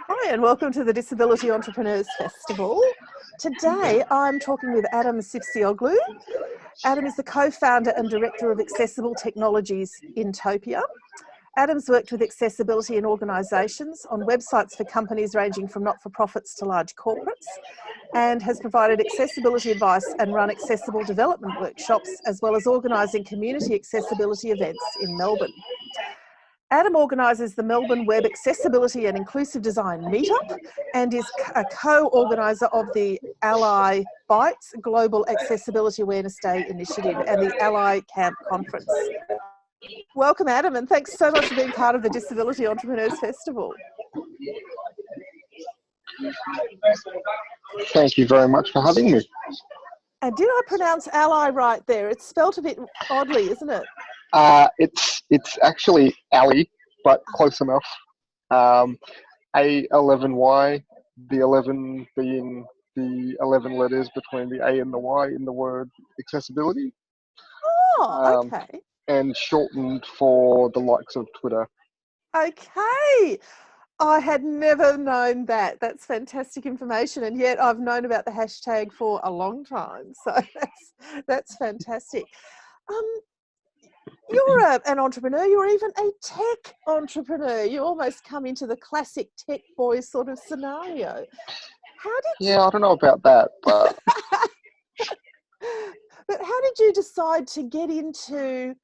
Hi, and welcome to the Disability Entrepreneurs Festival. Today, I'm talking with Adem Cifcioglu. Adem is the co-founder and director of Accessible Technologies Intopia. Adem's worked with accessibility in organisations on websites for companies ranging from not-for-profits to large corporates, and has provided accessibility advice and run accessible development workshops, as well as organising community accessibility events in Melbourne. Adem organises the Melbourne Web Accessibility and Inclusive Design Meetup and is a co-organiser of the Ally Bites Global Accessibility Awareness Day Initiative and the Ally Camp Conference. Welcome, Adem, and thanks so much for being part of the Disability Entrepreneurs Festival. Thank you very much for having me. And did I pronounce Ally right there? It's spelt a bit oddly, isn't it? It's actually Ally, but close enough. A11Y, the 11 being the 11 letters between the A and the Y in the word accessibility. Oh, okay. And shortened for the likes of Twitter. Okay. I had never known that. That's fantastic information, and yet I've known about the hashtag for a long time. So that's fantastic. You're an entrepreneur. You're even a tech entrepreneur. You almost come into the classic tech boy sort of scenario. Yeah, I don't know about that, but but how did you decide to get into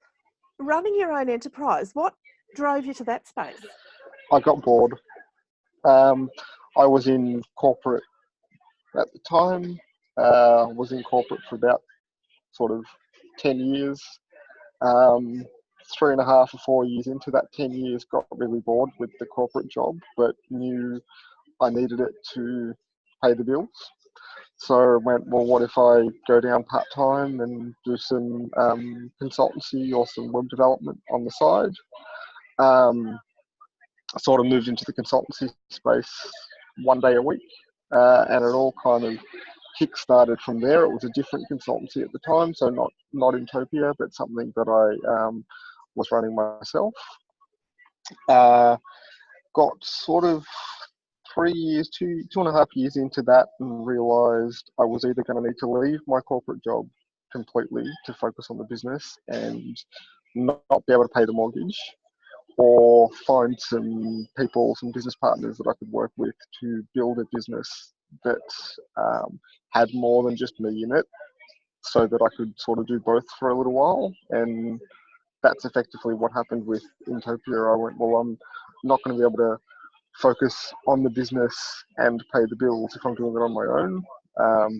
running your own enterprise? What drove you to that space? I got bored. I was in corporate at the time. Was in corporate for about sort of 10 years. 3.5 or 4 years into that 10 years, got really bored with the corporate job, but knew I needed it to pay the bills. So I went, well, what if I go down part-time and do some consultancy or some web development on the side? I sort of moved into the consultancy space 1 day a week, and it all kind of kick-started from there. It was a different consultancy at the time, so not Intopia, but something that I was running myself. Got sort of 3 years, 2.5 years into that, and realised I was either going to need to leave my corporate job completely to focus on the business and not be able to pay the mortgage, or find some people, some business partners that I could work with to build a business that had more than just me in it, so that I could sort of do both for a little while. And that's effectively what happened with Intopia. I went, well, I'm not going to be able to focus on the business and pay the bills if I'm doing it on my own.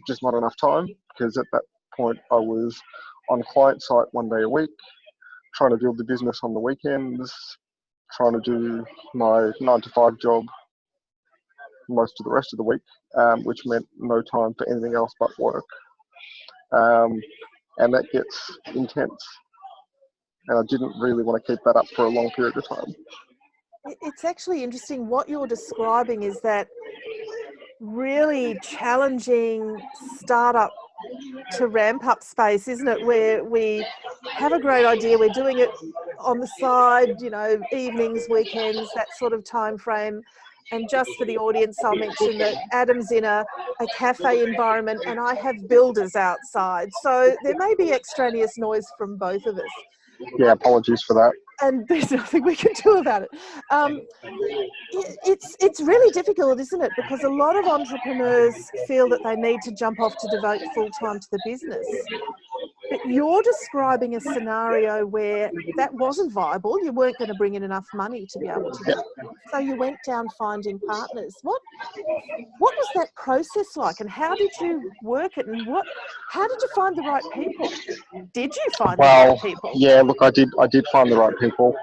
Just not enough time, because at that point I was on client site 1 day a week, trying to build the business on the weekends, trying to do my 9-to-5 job most of the rest of the week, which meant no time for anything else but work. And that gets intense. And I didn't really want to keep that up for a long period of time. It's actually interesting. What you're describing is that really challenging startup to ramp up space, isn't it? Where we have a great idea, we're doing it on the side, you know, evenings, weekends, that sort of time frame. And just for the audience, I'll mention that Adem's in a cafe environment and I have builders outside. So there may be extraneous noise from both of us. Yeah, apologies for that. And there's nothing we can do about it. It's really difficult, isn't it? Because a lot of entrepreneurs feel that they need to jump off to devote full time to the business. But you're describing a scenario where that wasn't viable. You weren't going to bring in enough money to be able to do it. So you went down finding partners. What was that process like, and how did you work it, and how did you find the right people? Did you find the right people? Yeah, look, I did find the right people.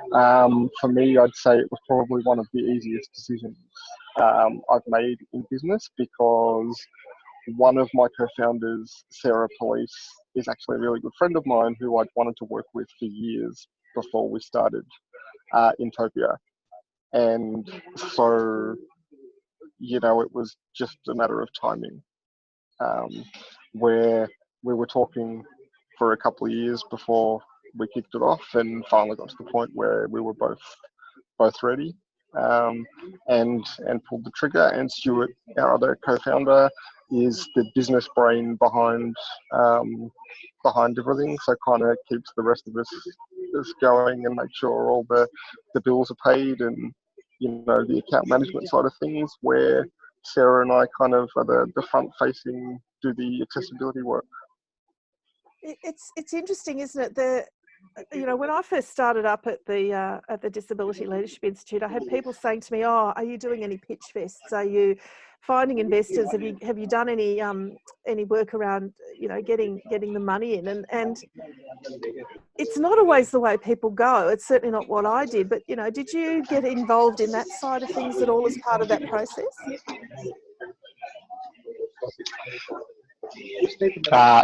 For me, I'd say it was probably one of the easiest decisions I've made in business, because one of my co-founders, Sarah Police, is actually a really good friend of mine who I'd wanted to work with for years before we started Intopia. And so, you know, it was just a matter of timing. where we were talking for a couple of years before we kicked it off, and finally got to the point where we were both ready, and pulled the trigger. And Stuart, our other co-founder, is the business brain behind everything. So kind of keeps the rest of us going and make sure all the bills are paid, and the account management side of things, where Sarah and I kind of are the front facing, do the accessibility work. It's interesting, isn't it? When I first started up at the Disability Leadership Institute, I had people saying to me, "Oh, are you doing any pitch fests? Are you finding investors? Have you done any work around getting the money in?" And it's not always the way people go. It's certainly not what I did. But did you get involved in that side of things at all as part of that process?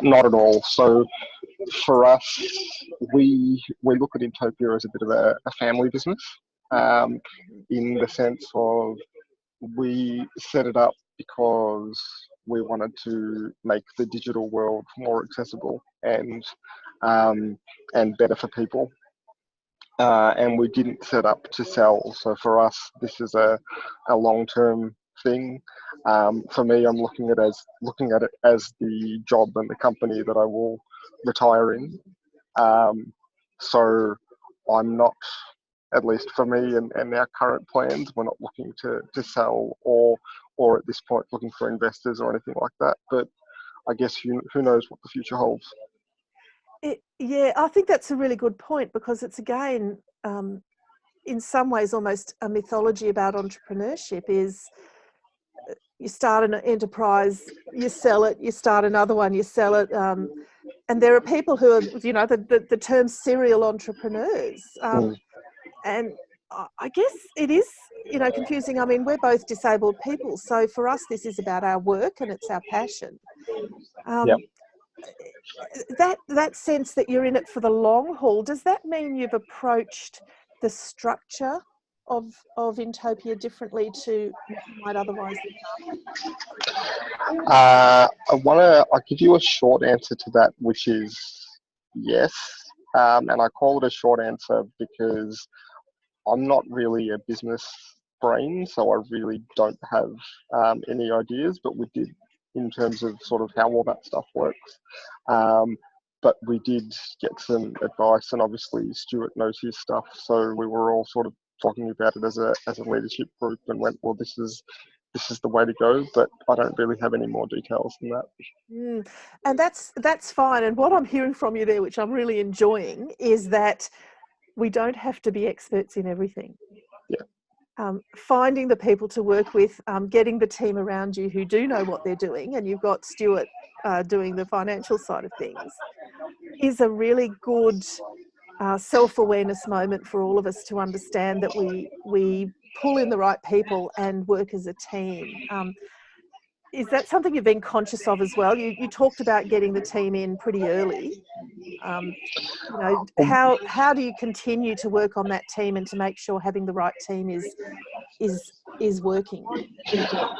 Not at all. So for us, we look at Intopia as a bit of a family business, in the sense of we set it up because we wanted to make the digital world more accessible and better for people. And we didn't set up to sell. So for us, this is a long-term thing. For me, I'm looking at it as the job and the company that I will retire in. So I'm not, at least for me and our current plans, we're not looking to sell or at this point looking for investors or anything like that. But I guess who knows what the future holds. Yeah, I think that's a really good point, because it's, again, in some ways almost a mythology about entrepreneurship. Is you start an enterprise, you sell it, you start another one, you sell it, and there are people who are, the term serial entrepreneurs, and I guess it is, confusing. I mean, we're both disabled people, so for us this is about our work and it's our passion. Yep. That sense that you're in it for the long haul, does that mean you've approached the structure of Intopia differently to what you might otherwise have done? I'll give you a short answer to that, which is yes. And I call it a short answer because I'm not really a business brain, so I really don't have any ideas, but we did, in terms of sort of how all that stuff works. But we did get some advice, and obviously Stuart knows his stuff, so we were all sort of talking about it as a leadership group, and went, well, this is the way to go, but I don't really have any more details than that. And that's fine. And what I'm hearing from you there, which I'm really enjoying, is that we don't have to be experts in everything. Yeah. Finding the people to work with, getting the team around you who do know what they're doing, and you've got Stuart doing the financial side of things, is a really good self-awareness moment for all of us to understand that we pull in the right people and work as a team. Is that something you've been conscious of as well? You talked about getting the team in pretty early. How do you continue to work on that team and to make sure having the right team is working?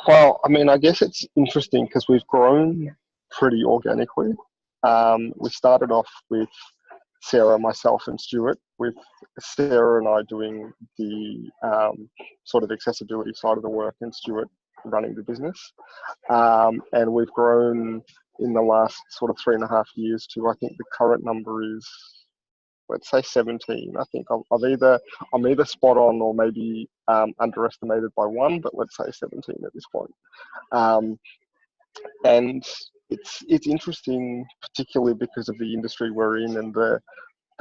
Well, I mean, I guess it's interesting because we've grown pretty organically. We started off with Sarah, myself, and Stuart, with Sarah and I doing the sort of accessibility side of the work, and Stuart running the business. And we've grown in the last sort of 3.5 years to, I think the current number is, let's say 17. I think I'm either spot on or maybe underestimated by one, but let's say 17 at this point. And it's interesting, particularly because of the industry we're in and the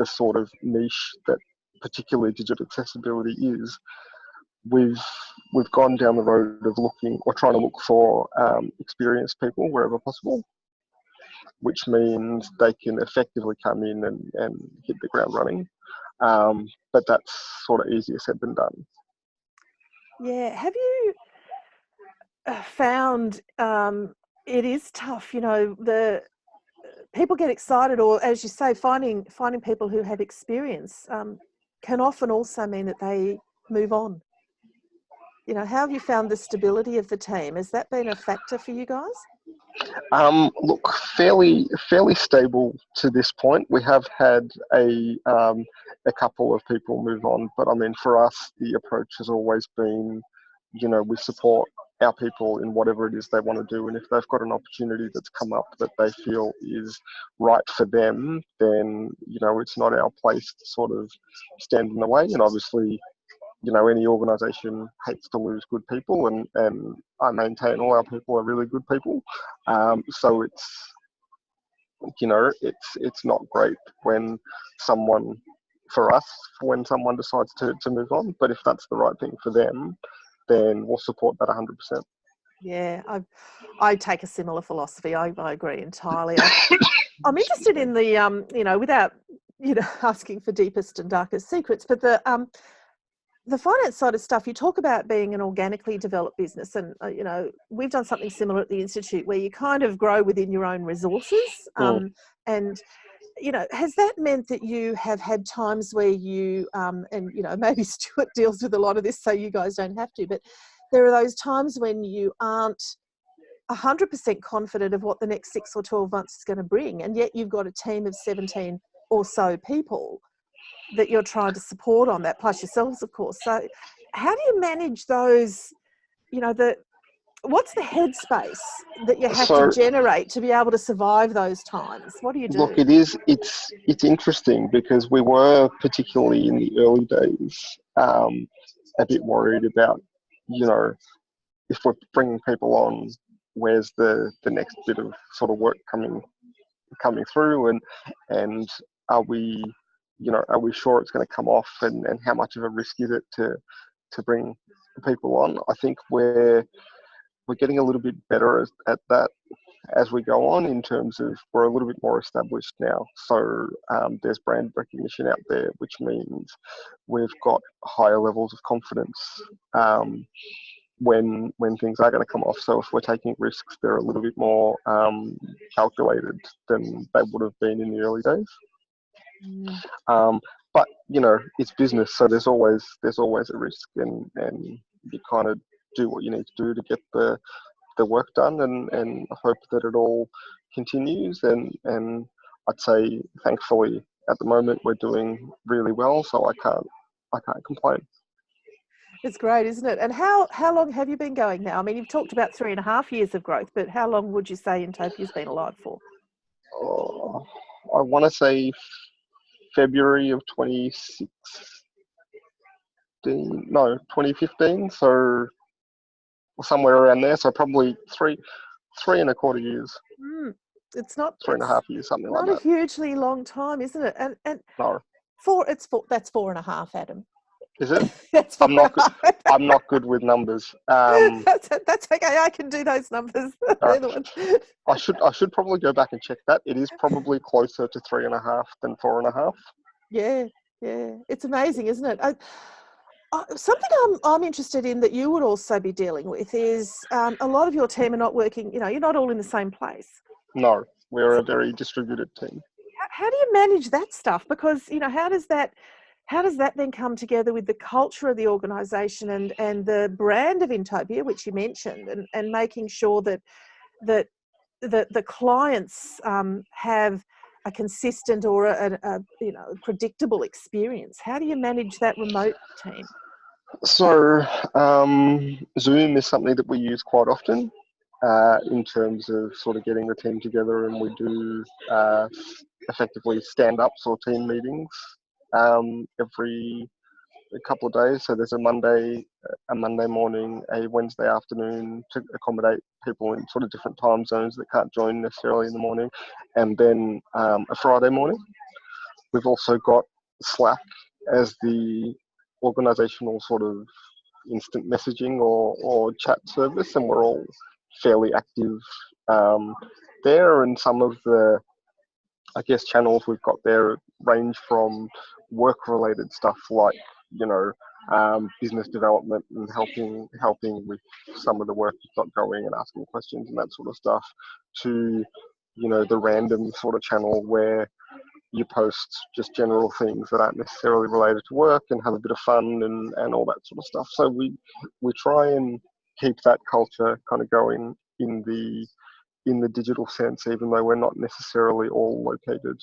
sort of niche that particularly digital accessibility is. We've gone down the road of looking or trying to look for experienced people wherever possible, which means they can effectively come in and hit the ground running. But that's sort of easier said than done. Yeah. Have you found it is tough? The people get excited, or as you say, finding people who have experience can often also mean that they move on. You know, how have you found the stability of the team? Has that been a factor for you guys? Look, fairly stable to this point. We have had a couple of people move on, but I mean, for us, the approach has always been, you know, we support our people in whatever it is they want to do, and if they've got an opportunity that's come up that they feel is right for them, then, you know, it's not our place to sort of stand in the way. And obviously, you know, any organisation hates to lose good people, and I maintain all our people are really good people. So it's, you know, it's not great when someone, for us, when someone decides to move on. But if that's the right thing for them, then we'll support that 100%. Yeah, I take a similar philosophy. I agree entirely. I'm interested in the, you know, without, you know, asking for deepest and darkest secrets, but the finance side of stuff, you talk about being an organically developed business, and you know, we've done something similar at the Institute where you kind of grow within your own resources. And you know, has that meant that you have had times where you, and you know, maybe Stuart deals with a lot of this, so you guys don't have to, but there are those times when you aren't 100% confident of what the next 6 or 12 months is going to bring, and yet you've got a team of 17 or so people that you're trying to support on that, plus yourselves, of course. So how do you manage those, you know, what's the headspace that you have to generate to be able to survive those times? What do you do? Look, it's interesting because we were, particularly in the early days, a bit worried about, you know, if we're bringing people on, where's the next bit of sort of work coming through, and are we, you know, are we sure it's going to come off, and how much of a risk is it to bring people on? I think we're getting a little bit better at that as we go on, in terms of we're a little bit more established now. So there's brand recognition out there, which means we've got higher levels of confidence when things are going to come off. So if we're taking risks, they're a little bit more calculated than they would have been in the early days. But you know, it's business, so there's always a risk, and you kind of do what you need to do to get the work done, and hope that it all continues. And I'd say, thankfully, at the moment we're doing really well, so I can't complain. It's great, isn't it? And how long have you been going now? I mean, you've talked about 3.5 years of growth, but how long would you say Intopia's been alive for? I want to say February of 2015, so somewhere around there. So probably 3.25 years. It's not 3.5 years, something like that. Not a hugely long time, isn't it? And no, that's 4.5, Adam. Is it? That's I'm not good with numbers. That's okay. I can do those numbers. Right. I should probably go back and check that. It is probably closer to 3.5 than 4.5. Yeah. It's amazing, isn't it? Something I'm interested in that you would also be dealing with is a lot of your team are not working. You know, you're not all in the same place. No, we're a very distributed team. How do you manage that stuff? Because, you know, how does that then come together with the culture of the organisation and the brand of Intopia, which you mentioned, and making sure that the clients have a consistent or a you know, predictable experience? How do you manage that remote team? So Zoom is something that we use quite often in terms of sort of getting the team together, and we do effectively stand-ups or team meetings every couple of days. So there's a Monday morning, a Wednesday afternoon, to accommodate people in sort of different time zones that can't join necessarily in the morning, and then a Friday morning. We've also got Slack as the organizational sort of instant messaging or chat service, and we're all fairly active there. And some of the, I guess, channels we've got there range from work-related stuff like, you know, business development and helping with some of the work you've got going and asking questions and that sort of stuff, to, you know, the random sort of channel where, you post just general things that aren't necessarily related to work and have a bit of fun and all that sort of stuff. So we try and keep that culture kind of going in the digital sense, even though we're not necessarily all located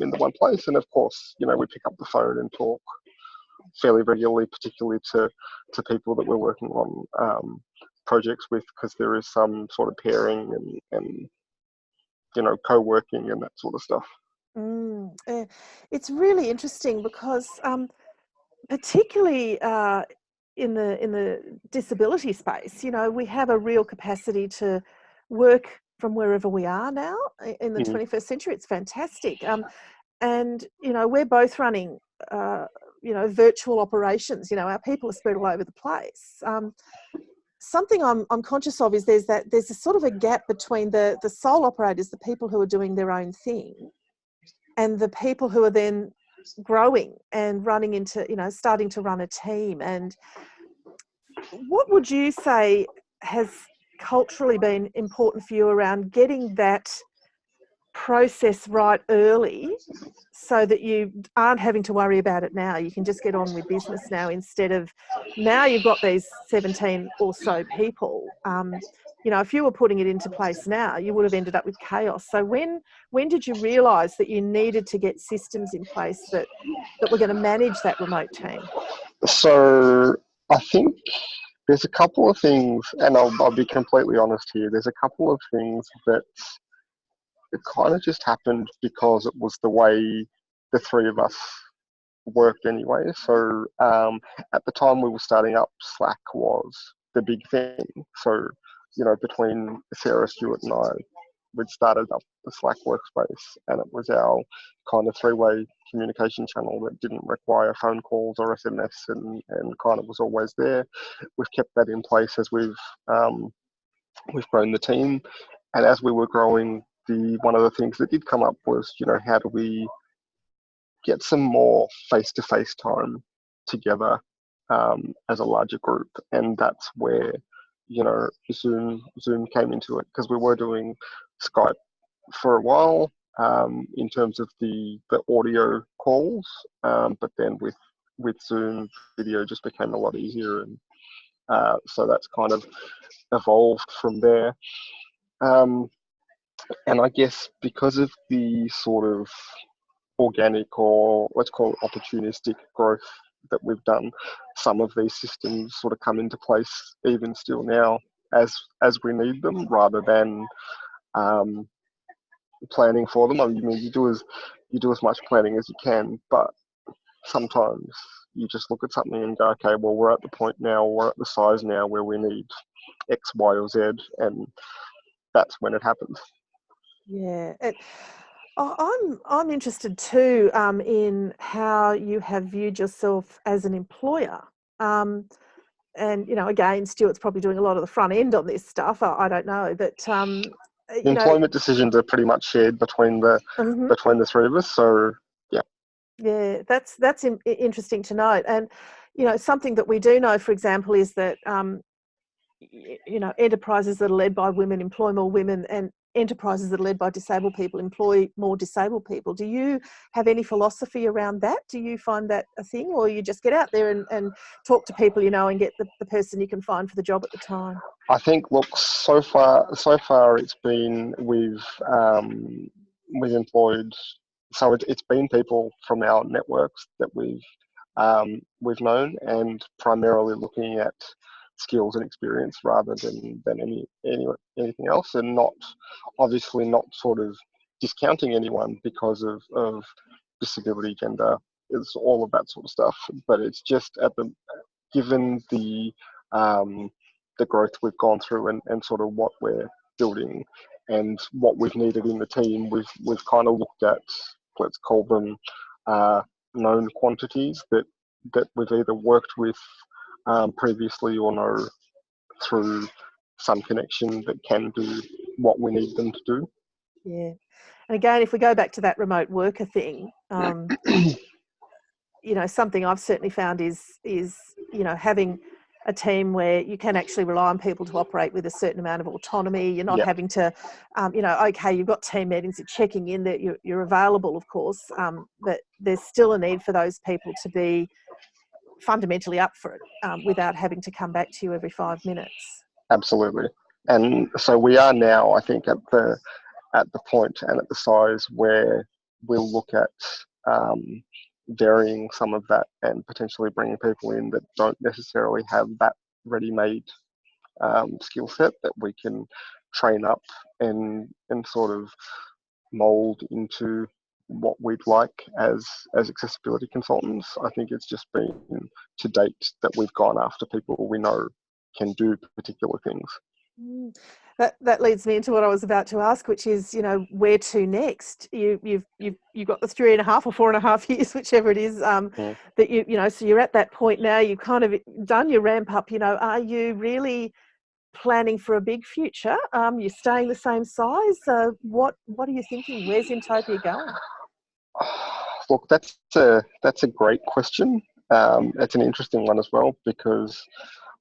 in the one place. And of course, we pick up the phone and talk fairly regularly, particularly to people that we're working on projects with, because there is some sort of pairing and co-working and that sort of stuff. It's really interesting because particularly in the disability space, we have a real capacity to work from wherever we are now in the 21st century. It's fantastic. And, we're both running, virtual operations. Our people are spread all over the place. Something I'm conscious of is there's a sort of a gap between the sole operators, the people who are doing their own thing, and the people who are then growing and running into, starting to run a team. And what would you say has culturally been important for you around getting that process right early, so that you aren't having to worry about it now? You can just get on with business now, instead of now you've got these 17 or so people. If you were putting it into place now, you would have ended up with chaos. So when did you realise that you needed to get systems in place that were going to manage that remote team? So I think there's a couple of things, and I'll be completely honest here, there's a couple of things that it kind of just happened because it was the way the three of us worked anyway. So at the time we were starting up, Slack was the big thing. So, between Sarah, Stewart and I, we'd started up the Slack workspace, and it was our kind of three-way communication channel that didn't require phone calls or SMS and kind of was always there. We've kept that in place as we've grown the team. And as we were growing, one of the things that did come up was, how do we get some more face-to-face time together as a larger group? And that's where, Zoom came into it, because we were doing Skype for a while in terms of the audio calls, but then with Zoom, video just became a lot easier, and so that's kind of evolved from there. And I guess because of the sort of organic, or let's call it opportunistic growth that we've done, some of these systems sort of come into place even still now as we need them, rather than planning for them. I mean, you do as much planning as you can, but sometimes you just look at something and go, okay, well, we're at the point now, we're at the size now where we need X, Y, or Z, and that's when it happens. Yeah, I'm interested too in how you have viewed yourself as an employer. And again, Stuart's probably doing a lot of the front end on this stuff. I don't know, but employment decisions are pretty much shared between the three of us. So yeah, that's interesting to note. And something that we do know, for example, is that enterprises that are led by women employ more women, and enterprises that are led by disabled people employ more disabled people. Do you have any philosophy around that? Do you find that a thing, or you just get out there and talk to people and get the person you can find for the job at the time? I think, look, so far it's been we've employed, so it's been people from our networks that we've known, and primarily looking at skills and experience rather than anything else, and not sort of discounting anyone because of disability, gender, it's all of that sort of stuff. But it's just given the growth we've gone through and sort of what we're building and what we've needed in the team, we've kind of looked at, let's call them known quantities that we've either worked with previously or know through some connection that can do what we need them to do. Yeah. And again, if we go back to that remote worker thing, something I've certainly found is having a team where you can actually rely on people to operate with a certain amount of autonomy. You're not Yep. having to, okay, you've got team meetings, you're checking in, that you're available, of course, but there's still a need for those people to be fundamentally up for it without having to come back to you every 5 minutes. Absolutely. And so we are now, I think, at the point and at the size where we'll look at varying some of that and potentially bringing people in that don't necessarily have that ready-made skill set that we can train up and sort of mold into what we'd like as accessibility consultants. I think it's just been to date that we've gone after people we know can do particular things. That leads me into what I was about to ask, which is, where to next? You've got the 3.5 or 4.5 years, whichever it is, that so you're at that point now. You've kind of done your ramp up. Are you really planning for a big future? You're staying the same size. What are you thinking? Where's Intopia going? Look, that's a great question. It's an interesting one as well, because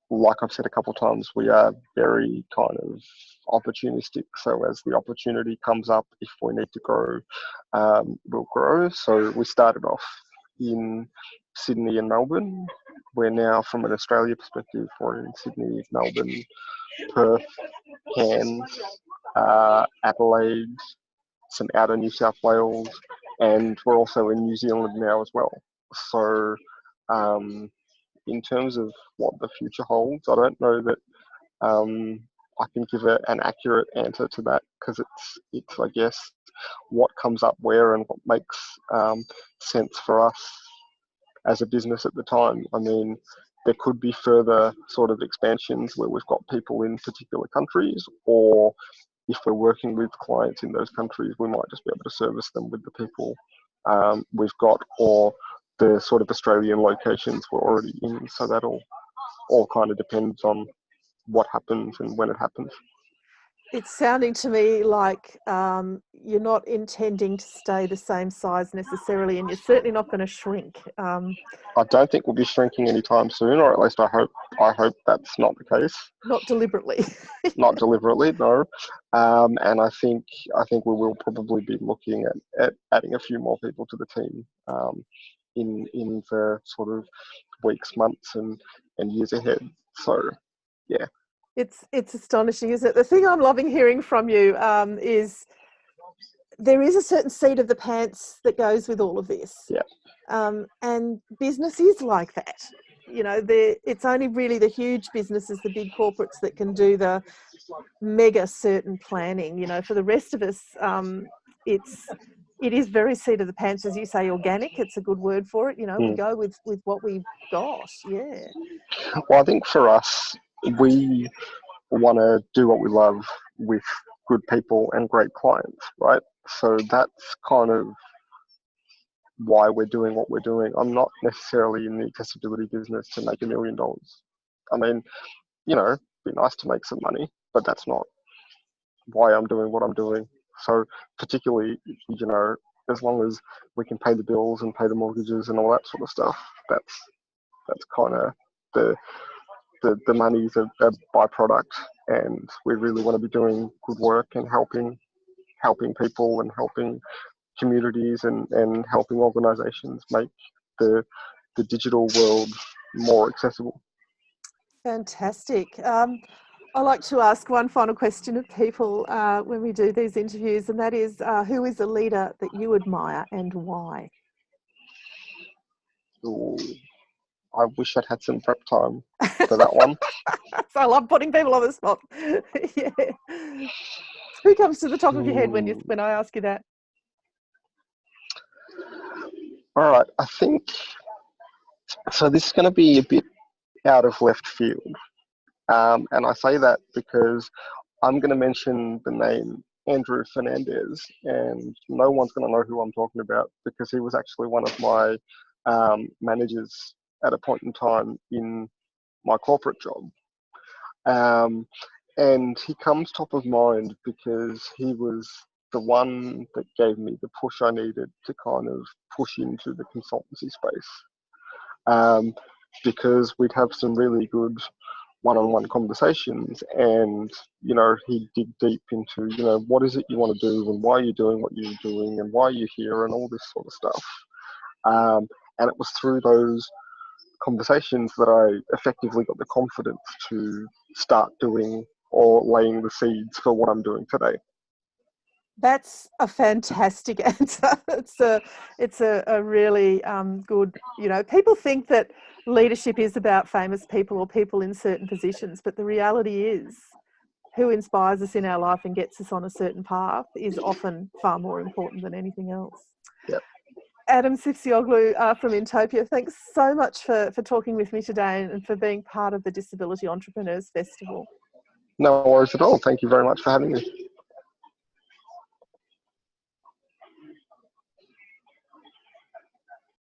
like I've said a couple of times, we are very kind of opportunistic. So as the opportunity comes up, if we need to grow, we'll grow. So we started off in Sydney and Melbourne. We're now, from an Australia perspective, we're in Sydney, Melbourne, Perth, Cairns, Adelaide, some out of New South Wales, and we're also in New Zealand now as well. So in terms of what the future holds, I don't know that I can give an accurate answer to that, because it's I guess what comes up where and what makes sense for us as a business at the time. I mean, there could be further sort of expansions where we've got people in particular countries, or if we're working with clients in those countries, we might just be able to service them with the people we've got, or the sort of Australian locations we're already in. So that all kind of depends on what happens and when it happens. It's sounding to me like you're not intending to stay the same size necessarily, and you're certainly not going to shrink. I don't think we'll be shrinking anytime soon, or at least I hope that's not the case. Not deliberately. Not deliberately, no. And I think we will probably be looking at adding a few more people to the team in the sort of weeks, months, and years ahead. So, yeah. It's astonishing, isn't it? The thing I'm loving hearing from you is there is a certain seat of the pants that goes with all of this. Yeah. And business is like that. It's only really the huge businesses, the big corporates, that can do the mega certain planning. For the rest of us, it is very seat of the pants, as you say, organic. It's a good word for it. We go with what we've got. Yeah. Well, I think for us, we want to do what we love with good people and great clients, right? So that's kind of why we're doing what we're doing. I'm not necessarily in the accessibility business to make $1 million. I mean, it'd be nice to make some money, but that's not why I'm doing what I'm doing. So particularly, as long as we can pay the bills and pay the mortgages and all that sort of stuff, that's kind of the money's a byproduct, and we really want to be doing good work and helping people and helping communities and helping organizations make the digital world more accessible. Fantastic. I like to ask one final question of people when we do these interviews, and that is, who is a leader that you admire and why? Ooh, I wish I'd had some prep time for that one. So I love putting people on the spot. Yeah. Who comes to the top of your head when I ask you that? All right, I think so. This is going to be a bit out of left field, and I say that because I'm going to mention the name Andrew Fernandez, and no one's going to know who I'm talking about, because he was actually one of my managers at a point in time in my corporate job. And he comes top of mind because he was the one that gave me the push I needed to kind of push into the consultancy space. Because we'd have some really good one-on-one conversations, and he dig deep into what is it you want to do, and why you're doing what you're doing, and why you're here, and all this sort of stuff. And it was through those conversations that I effectively got the confidence to start doing or laying the seeds for what I'm doing today. That's a fantastic answer. It's a really good, people think that leadership is about famous people or people in certain positions, but the reality is who inspires us in our life and gets us on a certain path is often far more important than anything else. Yep. Adem Cifcioglu from Intopia, thanks so much for talking with me today and for being part of the Disability Entrepreneurs Festival. No worries at all. Thank you very much for having me.